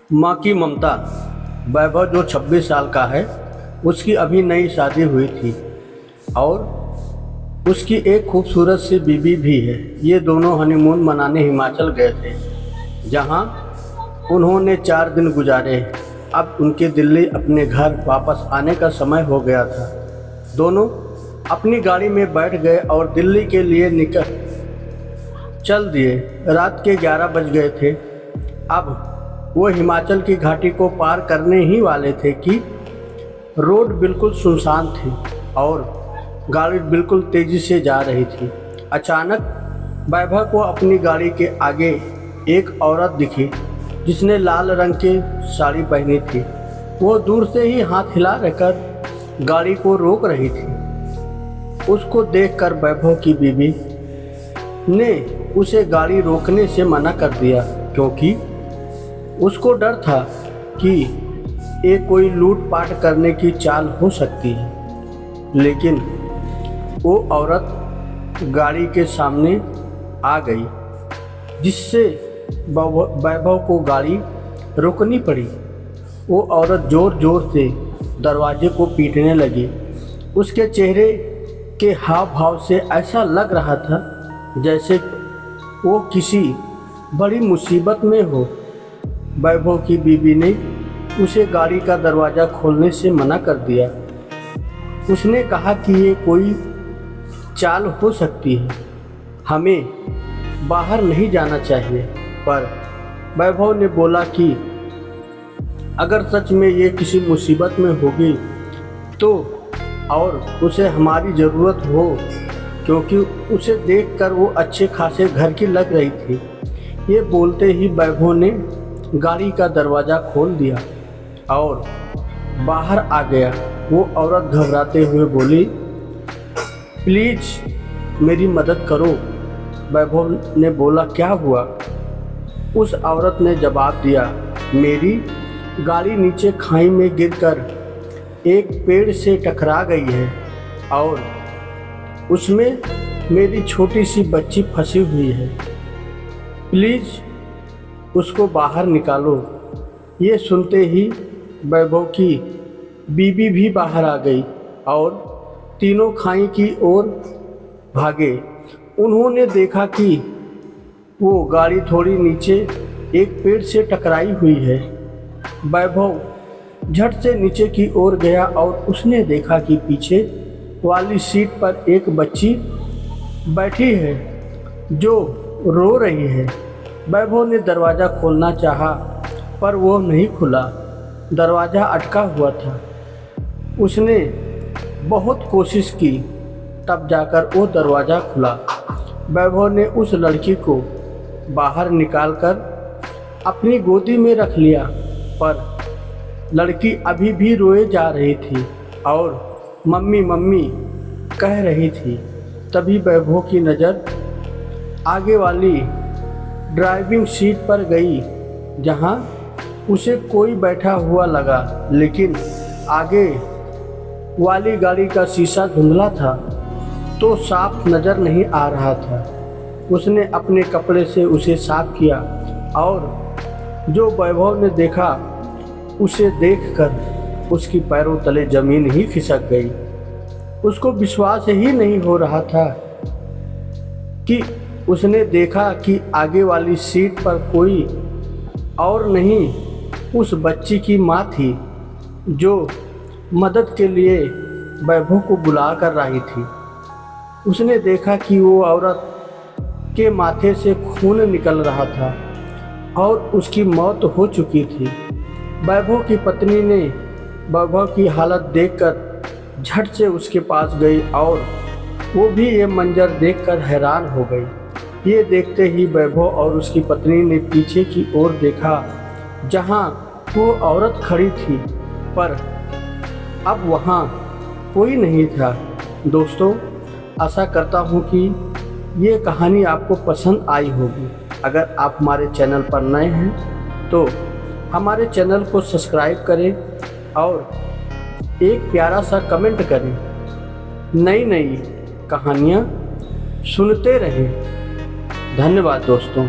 माँ की ममता। वैभव जो 26 साल का है, उसकी अभी नई शादी हुई थी और उसकी एक खूबसूरत सी बीवी भी है। ये दोनों हनीमून मनाने हिमाचल गए थे, जहाँ उन्होंने 4 दिन गुजारे। अब उनके दिल्ली अपने घर वापस आने का समय हो गया था। दोनों अपनी गाड़ी में बैठ गए और दिल्ली के लिए निकल चल दिए। रात के 11 बज गए थे। अब वो हिमाचल की घाटी को पार करने ही वाले थे कि रोड बिल्कुल सुनसान थी और गाड़ी बिल्कुल तेज़ी से जा रही थी। अचानक वैभव को अपनी गाड़ी के आगे एक औरत दिखी, जिसने लाल रंग की साड़ी पहनी थी। वो दूर से ही हाथ हिला कर गाड़ी को रोक रही थी। उसको देखकर वैभव की बीवी ने उसे गाड़ी रोकने से मना कर दिया, क्योंकि उसको डर था कि ये कोई लूटपाट करने की चाल हो सकती है। लेकिन वो औरत गाड़ी के सामने आ गई, जिससे वैभव को गाड़ी रोकनी पड़ी। वो औरत ज़ोर ज़ोर से दरवाजे को पीटने लगी। उसके चेहरे के हाव भाव से ऐसा लग रहा था जैसे वो किसी बड़ी मुसीबत में हो। वैभव की बीवी ने उसे गाड़ी का दरवाज़ा खोलने से मना कर दिया। उसने कहा कि ये कोई चाल हो सकती है, हमें बाहर नहीं जाना चाहिए। पर वैभव ने बोला कि अगर सच में ये किसी मुसीबत में होगी तो और उसे हमारी ज़रूरत हो, क्योंकि उसे देखकर वो अच्छे खासे घर की लग रही थी। ये बोलते ही वैभव ने गाड़ी का दरवाज़ा खोल दिया और बाहर आ गया। वो औरत घबराते हुए बोली, प्लीज़ मेरी मदद करो। वैभव ने बोला, क्या हुआ? उस औरत ने जवाब दिया, मेरी गाड़ी नीचे खाई में गिरकर एक पेड़ से टकरा गई है और उसमें मेरी छोटी सी बच्ची फंसी हुई है। प्लीज़ उसको बाहर निकालो। ये सुनते ही वैभव की बीवी भी बाहर आ गई और तीनों खाई की ओर भागे। उन्होंने देखा कि वो गाड़ी थोड़ी नीचे एक पेड़ से टकराई हुई है। वैभव झट से नीचे की ओर गया और उसने देखा कि पीछे वाली सीट पर एक बच्ची बैठी है जो रो रही है। वैभव ने दरवाज़ा खोलना चाहा, पर वो नहीं खुला। दरवाज़ा अटका हुआ था। उसने बहुत कोशिश की, तब जाकर वो दरवाज़ा खुला। वैभव ने उस लड़की को बाहर निकालकर अपनी गोदी में रख लिया, पर लड़की अभी भी रोए जा रही थी और मम्मी मम्मी कह रही थी। तभी वैभव की नज़र आगे वाली ड्राइविंग सीट पर गई, जहां उसे कोई बैठा हुआ लगा, लेकिन आगे वाली गाड़ी का शीशा धुंधला था तो साफ नज़र नहीं आ रहा था। उसने अपने कपड़े से उसे साफ किया और जो वैभव ने देखा उसे देखकर उसकी पैरों तले ज़मीन ही खिसक गई। उसको विश्वास ही नहीं हो रहा था कि उसने देखा कि आगे वाली सीट पर कोई और नहीं, उस बच्ची की माँ थी, जो मदद के लिए वैभव को बुला कर रही थी। उसने देखा कि वो औरत के माथे से खून निकल रहा था और उसकी मौत हो चुकी थी। वैभव की पत्नी ने वैभव की हालत देखकर झट से उसके पास गई और वो भी ये मंजर देखकर हैरान हो गई। ये देखते ही वैभव और उसकी पत्नी ने पीछे की ओर देखा, जहां वो औरत खड़ी थी, पर अब वहां कोई नहीं था। दोस्तों, आशा करता हूं कि ये कहानी आपको पसंद आई होगी। अगर आप हमारे चैनल पर नए हैं तो हमारे चैनल को सब्सक्राइब करें और एक प्यारा सा कमेंट करें। नई नई कहानियाँ सुनते रहें। धन्यवाद दोस्तों।